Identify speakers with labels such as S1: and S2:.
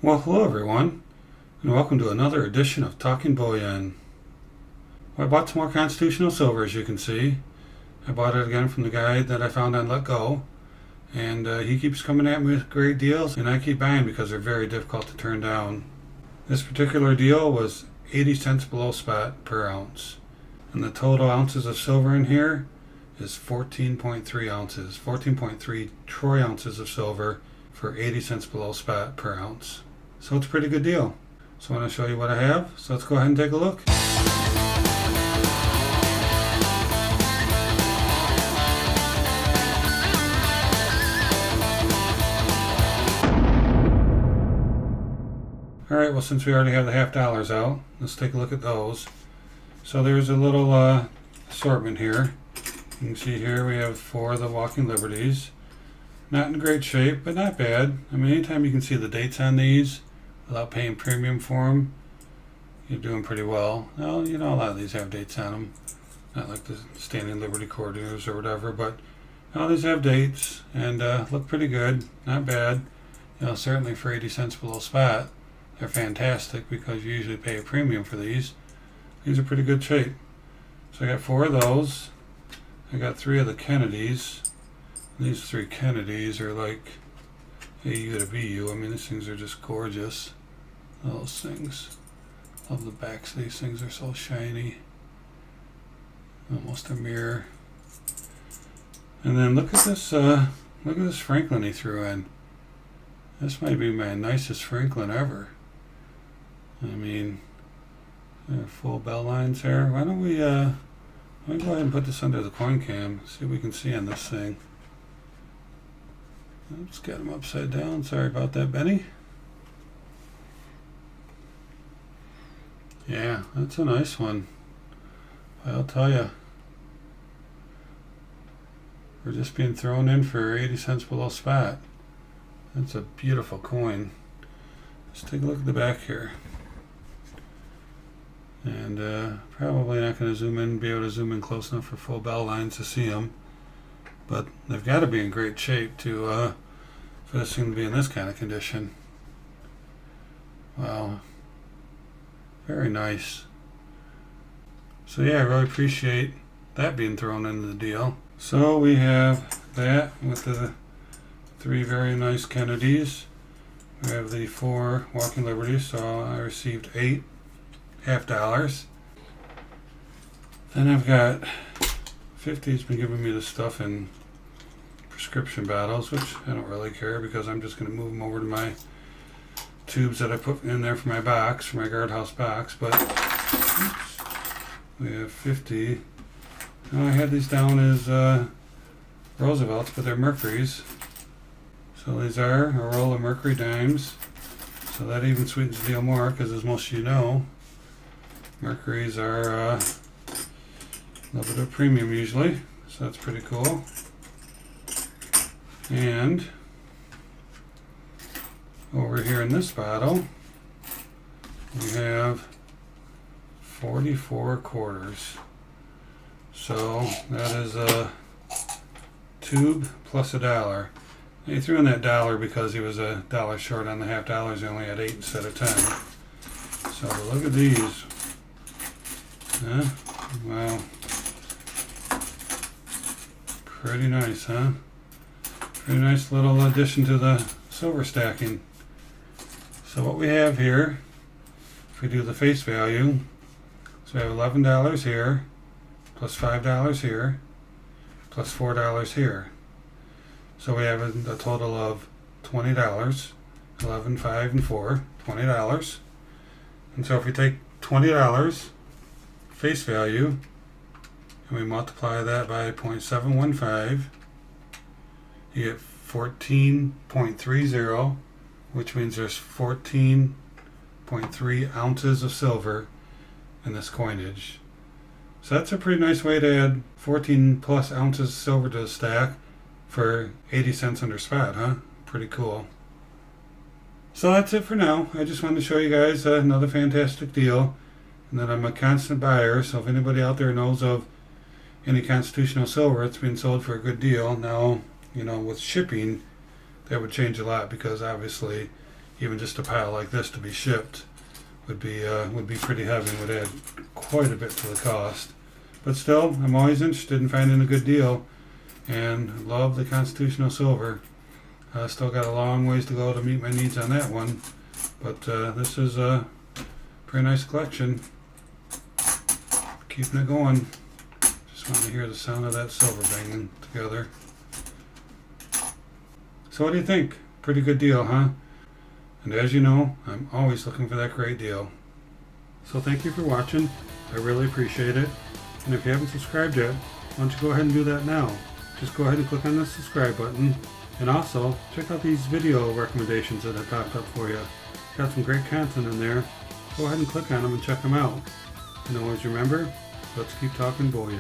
S1: Well, hello everyone, and welcome to another edition of Talking Bullion. Well, I bought some more constitutional silver, as you can see. I bought it again from the guy that I found on Let Go, and he keeps coming at me with great deals, and I keep buying because they're very difficult to turn down. This particular deal was 80 cents below spot per ounce, and the total ounces of silver in here is 14.3 ounces, 14.3 troy ounces of silver for 80 cents below spot per ounce. So it's a pretty good deal. So I want to show you what I have. So let's go ahead and take a look. Alright, well, since we already have the half dollars out, let's take a look at those. So there's a little assortment here. You can see here we have 4 of the Walking Liberties. Not in great shape, but not bad. I mean, anytime you can see the dates on these without paying premium for them, you're doing pretty well. Now, you know, a lot of these have dates on them. Not like the Standing Liberty Corridors or whatever, but all these have dates and look pretty good. Not bad. You know, certainly for 80 cents below spot, they're fantastic because you usually pay a premium for these. These are pretty good shape. So I got 4 of those. I got 3 of the Kennedys. These 3 Kennedys are like AU to BU. I mean, these things are just gorgeous. Those things. Love the backs of these things. Are so shiny. Almost a mirror. And then look at this. Look at this Franklin he threw in. This might be my nicest Franklin ever. I mean, full bell lines here. Why don't we? Let me go ahead and put this under the coin cam. See what we can see on this thing. Let's get him upside down. Sorry about that, Benny. Yeah, that's a nice one. I'll tell you. We're just being thrown in for 80 cents below spot. That's a beautiful coin. Let's take a look at the back here. And probably not going to be able to zoom in close enough for full bell lines to see them. But they've got to be in great shape to for this thing to be in this kind of condition. Wow. Very nice. So yeah, I really appreciate that being thrown into the deal. So we have that with the 3 very nice Kennedys. We have the 4 Walking Liberties, so I received 8 half dollars. Then I've got 50's been giving me the stuff in prescription bottles, which I don't really care because I'm just going to move them over to my tubes that I put in there for my box, for my guardhouse box. But oops, we have 50. Now I had these down as Roosevelt's, but they're Mercury's. So these are a roll of Mercury dimes. So that even sweetens the deal more because, as most of you know, Mercury's are a little bit of premium usually. So that's pretty cool. And over here in this bottle, we have 44 quarters. So that is a tube plus $1. He threw in that $1 because he was $1 short on the half dollars. He only had 8 instead of 10. So look at these. Huh? Wow. Pretty nice, huh? Pretty nice little addition to the silver stacking. So what we have here, if we do the face value, so we have $11 here, plus $5 here, plus $4 here. So we have a total of $20, 11, 5, and 4, $20. And so if we take $20 face value, and we multiply that by 0.715, you get 14.30, which means there's 14.3 ounces of silver in this coinage. So that's a pretty nice way to add 14 plus ounces of silver to the stack for 80 cents under spot, huh? Pretty cool. So that's it for now. I just wanted to show you guys another fantastic deal, and that I'm a constant buyer. So if anybody out there knows of any constitutional silver, it's been sold for a good deal. Now, you know, with shipping, that would change a lot because obviously even just a pile like this to be shipped would be pretty heavy and would add quite a bit to the cost. But still, I'm always interested in finding a good deal, and love the Constitutional Silver. Still got a long ways to go to meet my needs on that one, but this is a pretty nice collection. Keeping it going. Just want to hear the sound of that silver banging together. So what do you think? Pretty good deal, huh? And as you know, I'm always looking for that great deal. So thank you for watching. I really appreciate it. And if you haven't subscribed yet, why don't you go ahead and do that now. Just go ahead and click on the subscribe button. And also, check out these video recommendations that I popped up for you. Got some great content in there. Go ahead and click on them and check them out. And always remember, let's keep talking bullion.